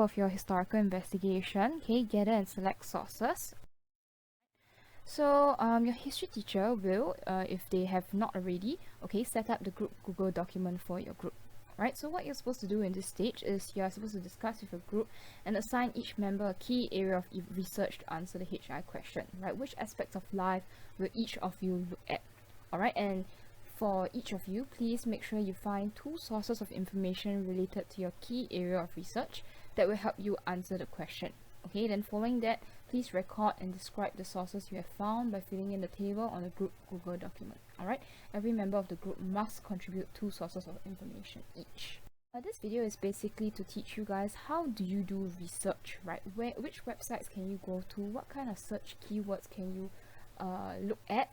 of your historical investigation, okay, gather and select sources. So your history teacher will, if they have not already, okay, set up the group Google document for your group. Right, so what you're supposed to do in this stage is you're supposed to discuss with your group and assign each member a key area of research to answer the HI question, right? Which aspects of life will each of you look at? Alright, and for each of you, please make sure you find 2 sources of information related to your key area of research that will help you answer the question. Okay, then following that, please record and describe the sources you have found by filling in the table on the group Google document. Alright, every member of the group must contribute 2 sources of information each. This video is basically to teach you guys how do you do research, right? Which websites can you go to? What kind of search keywords can you look at?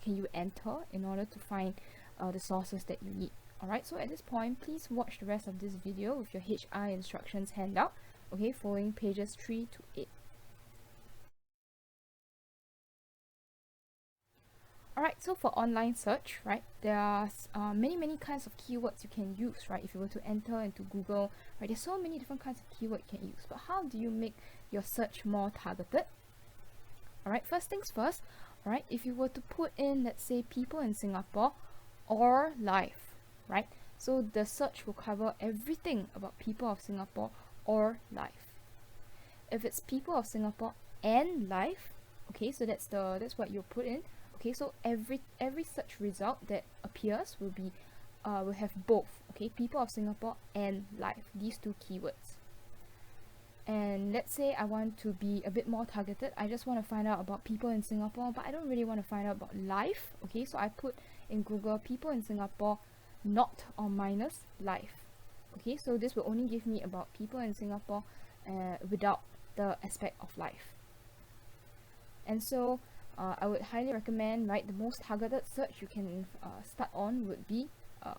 Can you enter in order to find the sources that you need? Alright, so at this point, please watch the rest of this video with your HI instructions handout, okay, following pages 3 to 8. Alright, so for online search, right, there are many kinds of keywords you can use, right? If you were to enter into Google, right, there's so many different kinds of keywords you can use. But how do you make your search more targeted? Alright, first things first, alright, if you were to put in, let's say, people in Singapore or life, right? So the search will cover everything about people of Singapore or life. If it's people of Singapore and life, okay, so that's what you'll put in. Okay, so every search result that appears will be will have both, okay, people of Singapore and life, these 2 keywords. And let's say I want to be a bit more targeted. I just want to find out about people in Singapore, but I don't really want to find out about life. Okay, so I put in Google people in Singapore not or minus life. Okay, so this will only give me about people in Singapore without the aspect of life. And so I would highly recommend, right, the most targeted search you can start on would be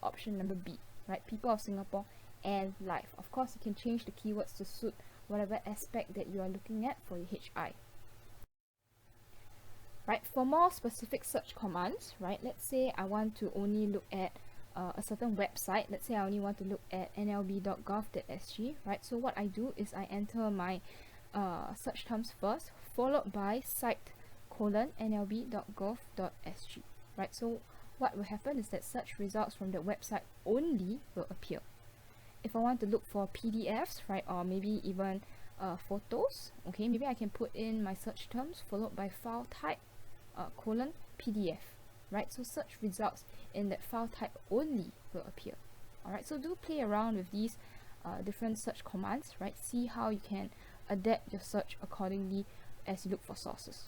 option number B, right, people of Singapore and life. Of course, you can change the keywords to suit whatever aspect that you are looking at for your HI. Right, for more specific search commands, right, let's say I want to only look at a certain website. Let's say I only want to look at nlb.gov.sg, right? So what I do is I enter my search terms first, followed by site:/nlb.gov.sg, right? So what will happen is that search results from the website only will appear. If I want to look for PDFs, right, or maybe even photos, okay, maybe I can put in my search terms followed by file type :PDF, right? So search results in that file type only will appear. Alright, so do play around with these different search commands, right? See how you can adapt your search accordingly as you look for sources.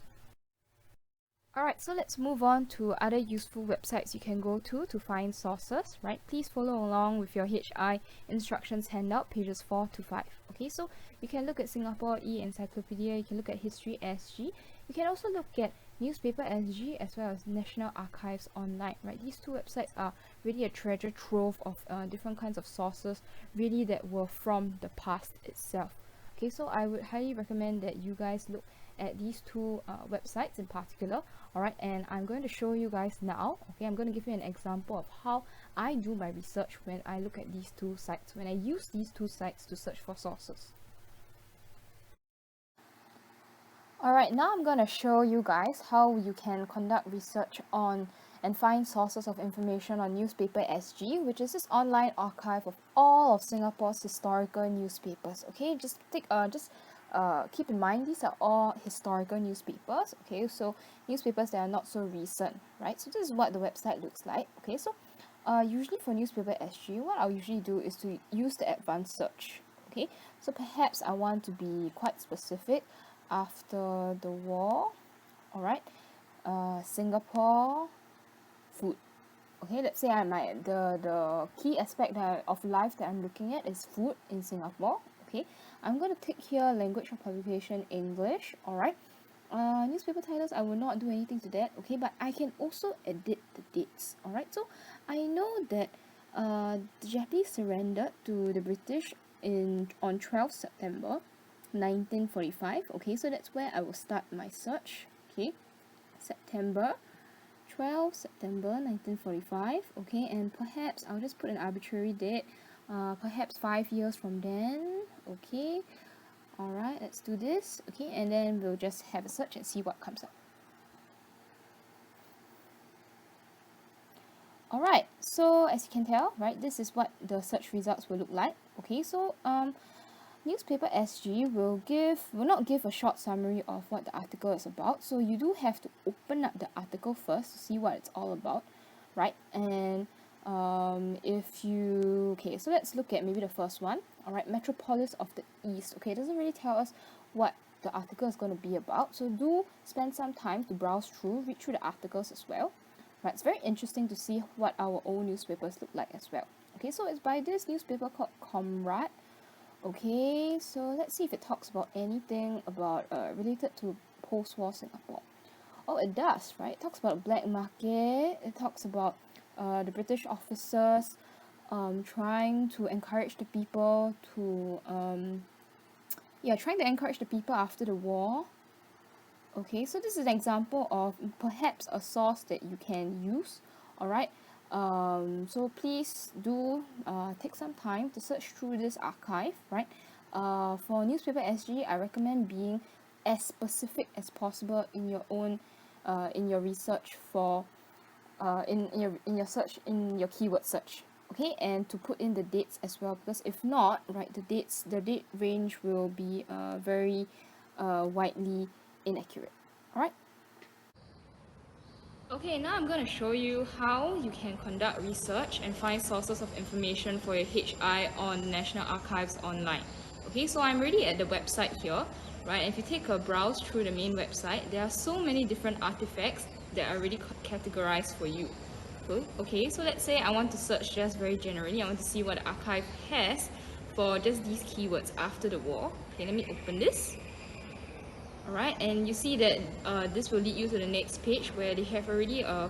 Alright, so let's move on to other useful websites you can go to find sources, right? Please follow along with your HI instructions handout, pages 4 to 5. Okay, so you can look at Singapore e-Encyclopedia, you can look at History SG, you can also look at Newspaper SG as well as National Archives Online, right? These 2 websites are really a treasure trove of different kinds of sources, really that were from the past itself. Okay, so I would highly recommend that you guys look at these 2 websites in particular. Alright, and I'm going to show you guys now. Okay, I'm going to give you an example of how I do my research when I look at these 2 sites, when I use these 2 sites to search for sources. Alright, now I'm going to show you guys how you can conduct research on and find sources of information on Newspaper SG, which is this online archive of all of Singapore's historical newspapers. Okay, just keep in mind these are all historical newspapers. Okay, so newspapers that are not so recent, right? So this is what the website looks like. Okay, so usually for Newspaper SG, what I'll usually do is to use the advanced search. Okay, so perhaps I want to be quite specific. After the war, alright, Singapore food. Okay, let's say the key aspect of life that I'm looking at is food in Singapore. Okay, I'm going to tick here language of publication English. Alright, newspaper titles, I will not do anything to that. Okay, but I can also edit the dates. Alright, so I know that the Japanese surrendered to the British on 12 September 1945. Okay, so that's where I will start my search. Okay, 12 September 1945. Okay, and perhaps I'll just put an arbitrary date, perhaps 5 years from then. Okay, alright, let's do this. Okay, and then we'll just have a search and see what comes up. Alright, so as you can tell, right, this is what the search results will look like. Okay, so Newspaper SG will not give a short summary of what the article is about, so you do have to open up the article first to see what it's all about, right? And okay, so let's look at maybe the first one. All right, Metropolis of the East. Okay, it doesn't really tell us what the article is going to be about, so do spend some time to browse through, read through the articles as well. Right, it's very interesting to see what our old newspapers look like as well. Okay, so it's by this newspaper called Comrade. Okay, so let's see if it talks about anything about related to post-war Singapore. Oh, it does, right? It talks about black market. It talks about the British officers trying to encourage the people to trying to encourage the people after the war. Okay, so this is an example of perhaps a source that you can use. All right. So please do take some time to search through this archive, right? For Newspaper SG, I recommend being as specific as possible in your own in your research for in your search, in your keyword search. Okay, and to put in the dates as well, because if not, right, the date range will be very widely inaccurate. All right. Okay, now I'm going to show you how you can conduct research and find sources of information for your HI on National Archives online. Okay, so I'm already at the website here, right? If you take a browse through the main website, there are so many different artifacts that are already categorized for you. Okay, so let's say I want to search just very generally. I want to see what the archive has for just these keywords after the war. Okay, let me open this. Alright, and you see that this will lead you to the next page where they have already a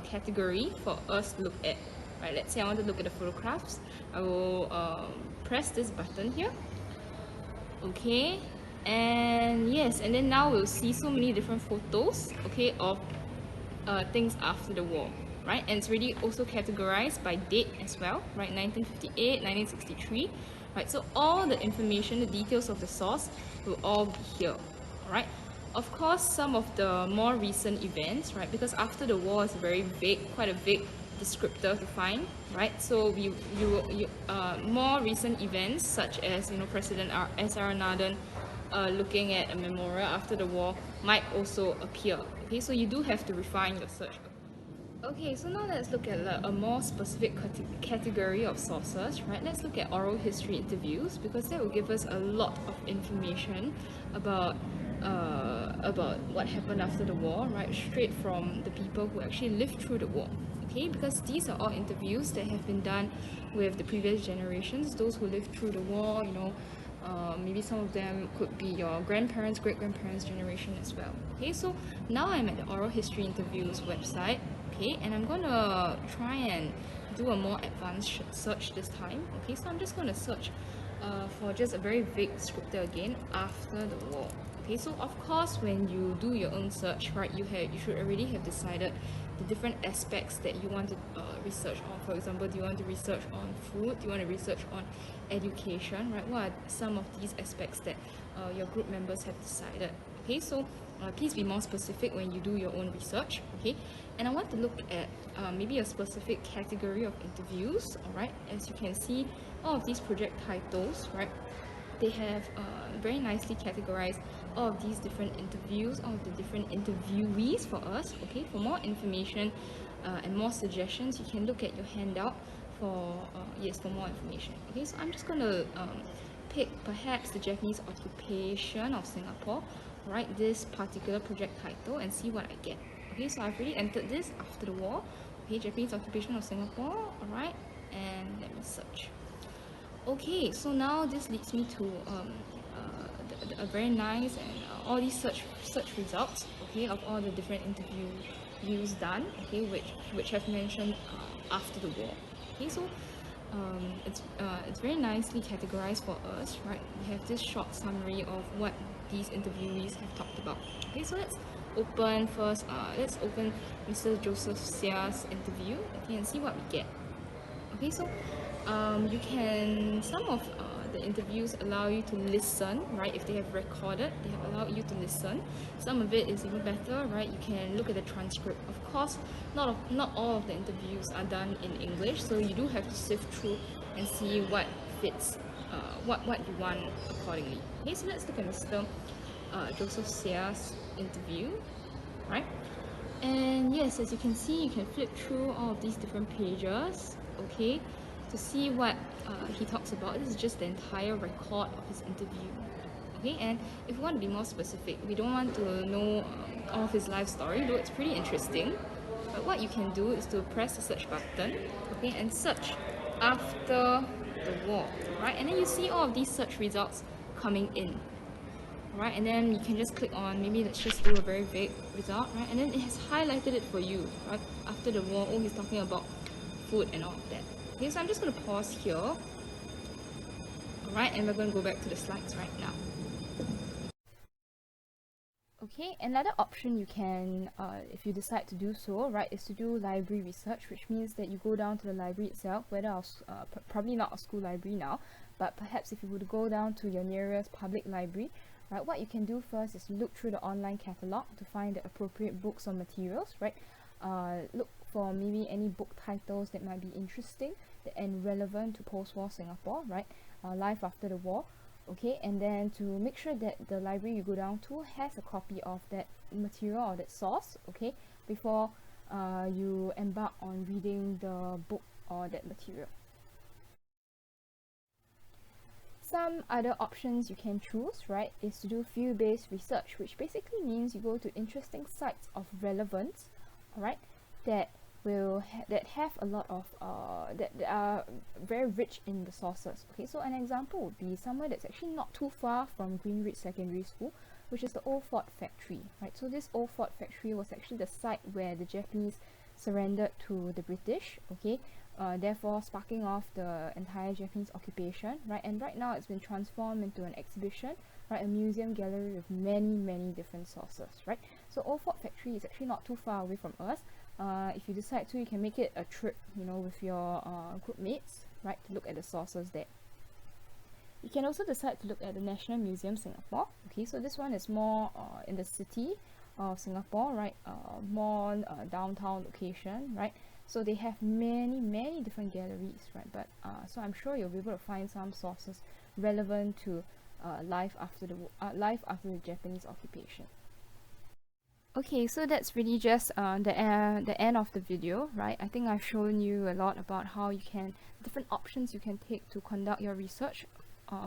category for us to look at. Right, let's say I want to look at the photographs. I will press this button here. Okay, and yes, and then now we'll see so many different photos, okay, of things after the war. Right, and it's really also categorized by date as well, right? 1958, 1963. Right, so all the information, the details of the source will all be here. Alright, of course, some of the more recent events, right, because after the war is very vague, quite a vague descriptor to find, right? So more recent events such as, you know, President S.R. Nathan looking at a memorial after the war might also appear. Okay, so you do have to refine your search. Okay, so now let's look at a more specific category of sources, right? Let's look at oral history interviews, because that will give us a lot of information about what happened after the war, right? Straight from the people who actually lived through the war. Okay, because these are all interviews that have been done with the previous generations, those who lived through the war, you know, maybe some of them could be your grandparents, great-grandparents generation as well. Okay, so now I'm at the oral history interviews website. Okay, and I'm gonna try and do a more advanced search this time. Okay, so I'm just gonna search for just a very vague descriptor again, after the war. Okay, so of course when you do your own search, right, you should already have decided the different aspects that you want to research on. For example, do you want to research on food? Do you want to research on education? Right, what are some of these aspects that your group members have decided? Okay, so please be more specific when you do your own research. Okay, and I want to look at maybe a specific category of interviews. All right, as you can see, all of these project titles, right, they have very nicely categorized all of these different interviews, all of the different interviewees for us. Okay, for more information and more suggestions, you can look at your handout for more information. Okay, so I'm just going to pick perhaps the Japanese occupation of Singapore, right, this particular project title, and see what I get. Okay, so I've already entered this after the war. Okay, Japanese occupation of Singapore. All right, and let me search. Okay, so now this leads me to a very nice and all these search results, okay, of all the different interviews done, okay, which have mentioned after the war. Okay, so it's very nicely categorized for us, right? We have this short summary of what these interviewees have talked about. Okay, so let's open first. Let's open Mr. Joseph Seah's interview, okay, and see what we get. Okay, so you can, some of the interviews allow you to listen, right? If they have recorded, they have allowed you to listen. Some of it is even better, right? You can look at the transcript. Of course, not all of the interviews are done in English, so you do have to sift through and see what fits, what you want accordingly. Okay, so let's look at Mr. Joseph Seah's interview, right? And yes, as you can see, you can flip through all of these different pages, okay, to see what he talks about. This is just the entire record of his interview, okay. And if we want to be more specific, we don't want to know all of his life story, though it's pretty interesting. But what you can do is to press the search button, okay, and search after the war, right? And then you see all of these search results coming in. Right, and then you can just click on, maybe let's just do a very vague result, right? And then it has highlighted it for you, right? After the war, oh, he's talking about food and all of that. Okay, so I'm just going to pause here. Alright, and we're going to go back to the slides right now. Okay, another option you can, if you decide to do so, right, is to do library research, which means that you go down to the library itself, whether probably not a school library now, but perhaps if you were to go down to your nearest public library, right, what you can do first is look through the online catalog to find the appropriate books or materials, right? Look for maybe any book titles that might be interesting and relevant to post-war Singapore, right? Life after the war, okay? And then to make sure that the library you go down to has a copy of that material or that source, okay? Before you embark on reading the book or that material. Some other options you can choose, right, is to do field-based research, which basically means you go to interesting sites of relevance, alright, that have a lot of that are very rich in the sources. Okay, so an example would be somewhere that's actually not too far from Greenridge Secondary School, which is the Old Fort Factory, right? So this Old Fort Factory was actually the site where the Japanese surrendered to the British, okay, therefore sparking off the entire Japanese occupation, right? And right now it's been transformed into an exhibition, right? A museum gallery with many different sources, right? So Old Fort Factory is actually not too far away from us. If you decide to, you can make it a trip, you know, with your group mates, right, to look at the sources there. You can also decide to look at the National Museum Singapore. Okay, so this one is more in the city of Singapore, right? More downtown location, right? So they have many different galleries, right? But so I'm sure you'll be able to find some sources relevant to life after the Japanese occupation. Okay, so that's really just the end of the video, right? I think I've shown you a lot about how you can, different options you can take to conduct your research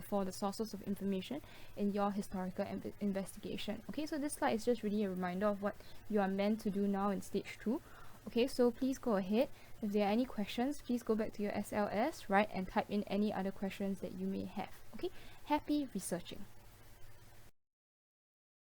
for the sources of information in your historical investigation. Okay, so this slide is just really a reminder of what you are meant to do now in stage 2. Okay, so please go ahead. If there are any questions, please go back to your SLS, right, and type in any other questions that you may have. Okay, happy researching.